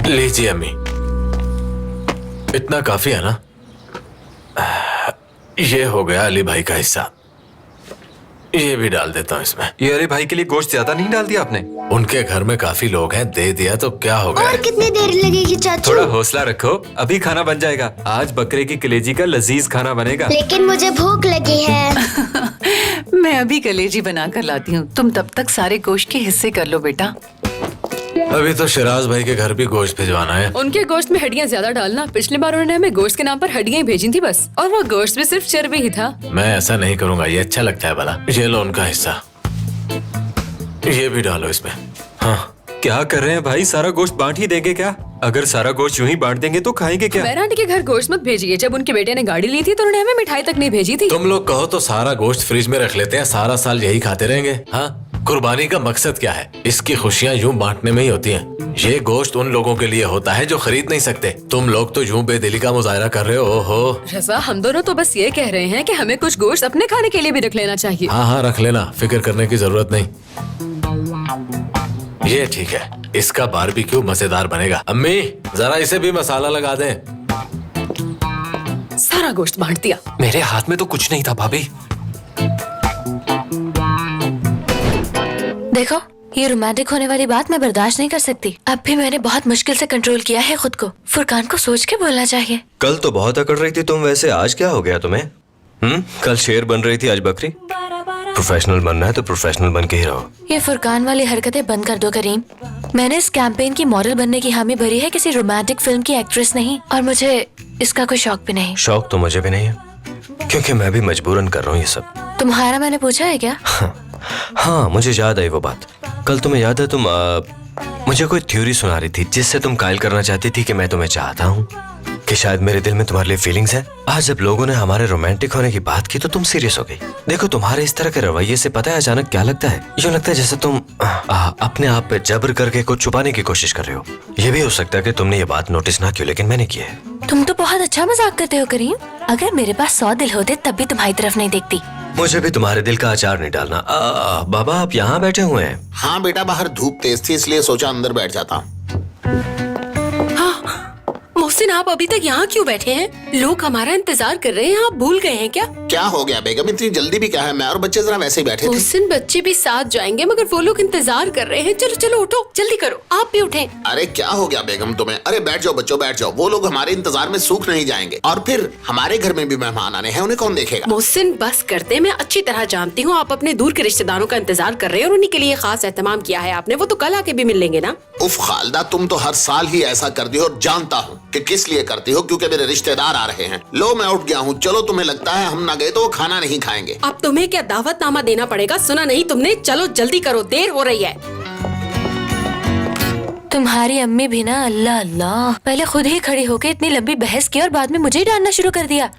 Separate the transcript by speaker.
Speaker 1: लीजिए अम्मी, इतना काफी है ना। ये हो गया अली भाई का हिस्सा, ये भी डाल देता हूँ इसमें।
Speaker 2: ये अली भाई के लिए गोश्त ज्यादा नहीं डाल दिया आपने?
Speaker 1: उनके घर में काफी लोग हैं, दे दिया तो क्या हो गया।
Speaker 3: और कितनी देर लगेगी चाचू?
Speaker 2: थोड़ा हौसला रखो, अभी खाना बन जाएगा। आज बकरे की कलेजी का लजीज खाना बनेगा।
Speaker 3: लेकिन मुझे भूख लगी है।
Speaker 4: मैं अभी कलेजी बना कर लाती हूँ, तुम तब तक सारे गोश्त के हिस्से कर लो बेटा।
Speaker 1: अभी तो शिराज भाई के घर भी गोश्त भिजवाना है।
Speaker 5: उनके गोश्त में हड्डियाँ ज्यादा डालना। पिछली बार उन्होंने हमें गोश्त के नाम पर हड्डियाँ ही भेजी थी बस, और वो गोश्त भी सिर्फ चर्बी ही था।
Speaker 1: मैं ऐसा नहीं करूंगा, ये अच्छा लगता है भला। ये लो उनका हिस्सा, ये भी डालो इसमें। हाँ,
Speaker 2: क्या कर रहे हैं भाई, सारा गोश्त बांट ही देंगे क्या? अगर सारा गोश्त यूं ही बांट देंगे तो खाएंगे क्या?
Speaker 5: मेरा आंटी के घर गोश्त मत भेजिए। जब उनके बेटे ने गाड़ी ली थी तो उन्होंने हमें मिठाई तक नहीं भेजी थी।
Speaker 1: तुम लोग कहो तो सारा गोश्त फ्रिज में रख लेते हैं, सारा साल यही खाते रहेंगे। हाँ, कुर्बानी का मकसद क्या है? इसकी खुशियाँ यूं बांटने में ही होती हैं। ये गोश्त उन लोगों के लिए होता है जो खरीद नहीं सकते। तुम लोग तो यूं बेदिली का मुजाहरा कर रहे हो। ओहो
Speaker 5: रजा, हम दोनों तो बस ये कह रहे हैं कि हमें कुछ गोश्त अपने खाने के लिए भी रख लेना चाहिए।
Speaker 1: हाँ हाँ, रख लेना, फिक्र करने की जरूरत नहीं। ये ठीक है, इसका बारबेक्यू मजेदार बनेगा। अम्मी जरा इसे भी मसाला लगा दें।
Speaker 5: सारा गोश्त बांट दिया।
Speaker 2: मेरे हाथ में तो कुछ नहीं था भाभी।
Speaker 6: देखो, ये रोमांटिक होने वाली बात मैं बर्दाश्त नहीं कर सकती। अब भी मैंने बहुत मुश्किल से कंट्रोल किया है खुद को। फुरकान को सोच के बोलना चाहिए।
Speaker 7: कल तो बहुत अकड़ रही थी तुम, वैसे आज क्या हो गया तुम्हें? कल शेर बन रही थी, आज बकरी। प्रोफेशनल बनना है तो प्रोफेशनल बन के ही रहो।
Speaker 6: ये फुरकान वाली हरकतें बंद कर दो करीम। मैंने इस कैंपेन की मॉडल बनने की हामी भरी है, किसी रोमांटिक फिल्म की एक्ट्रेस नहीं। और मुझे इसका कोई शौक भी नहीं।
Speaker 7: शौक तो मुझे भी नहीं है, क्योंकि मैं भी मजबूरन कर रहा हूँ ये सब।
Speaker 6: तुम्हारा मैंने पूछा है क्या?
Speaker 7: हाँ, मुझे याद आई वो बात। कल तुम्हें याद है, तुम मुझे कोई थ्योरी सुना रही थी जिससे तुम कायल करना चाहती थी कि मैं तुम्हें चाहता हूँ, कि शायद मेरे दिल में तुम्हारे लिए फीलिंग्स हैं। आज जब लोगों ने हमारे रोमांटिक होने की बात की तो तुम सीरियस हो गई। देखो, तुम्हारे इस तरह के रवैये से पता है अचानक क्या लगता है? यूँ लगता है जैसे तुम अपने आप पे जबर करके कुछ छुपाने की कोशिश कर रहे हो। ये भी हो सकता है कि तुमने ये बात नोटिस ना की, लेकिन मैंने की है।
Speaker 6: तुम तो बहुत अच्छा मजाक करते हो करीम। अगर मेरे पास 100 दिल होते तब भी तुम्हारी तरफ नहीं देखती।
Speaker 7: मुझे भी तुम्हारे दिल का अचार नहीं डालना। बाबा, आप यहाँ बैठे हुए हैं?
Speaker 8: हाँ बेटा, बाहर धूप तेज थी इसलिए सोचा अंदर बैठ जाता।
Speaker 5: मोहसिन, आप अभी तक यहाँ क्यों बैठे हैं? लोग हमारा इंतजार कर रहे हैं, आप भूल गए हैं क्या?
Speaker 8: क्या हो गया बेगम, इतनी जल्दी भी क्या है? मैं और बच्चे जरा वैसे ही बैठे थे।
Speaker 5: मोहसिन, बच्चे भी साथ जाएंगे मगर वो लोग इंतजार कर रहे हैं। चलो चलो उठो, जल्दी करो, आप भी उठें।
Speaker 8: अरे क्या हो गया बेगम तुम्हें? अरे बैठ जाओ बच्चों, बैठ जाओ। वो लोग हमारे इंतजार में सूख नहीं जाएंगे। और फिर हमारे घर में भी मेहमान आने हैं, उन्हें कौन देखेगा?
Speaker 5: मोहसिन बस करते, मैं अच्छी तरह जानती हूँ आप अपने दूर के रिश्तेदारों का इंतजार कर रहे हैं और उन्हीं के लिए खास एहतमाम किया है आपने। वो तो कल आके भी मिल लेंगे ना।
Speaker 8: उफ खालदा, तुम तो हर साल ही ऐसा करती हो और जानता हूँ कि किस लिए करती हो, क्योंकि मेरे रिश्तेदार आ रहे हैं। लो मैं उठ गया हूँ, चलो। तुम्हें लगता है हम ना गए तो वो खाना नहीं खाएंगे?
Speaker 5: अब तुम्हें क्या दावतनामा देना पड़ेगा? सुना नहीं तुमने? चलो जल्दी करो, देर हो रही है।
Speaker 6: तुम्हारी अम्मी भी ना, अल्लाह अल्लाह, पहले खुद ही खड़ी होकर इतनी लंबी बहस की और बाद में मुझे ही डांटना शुरू कर दिया।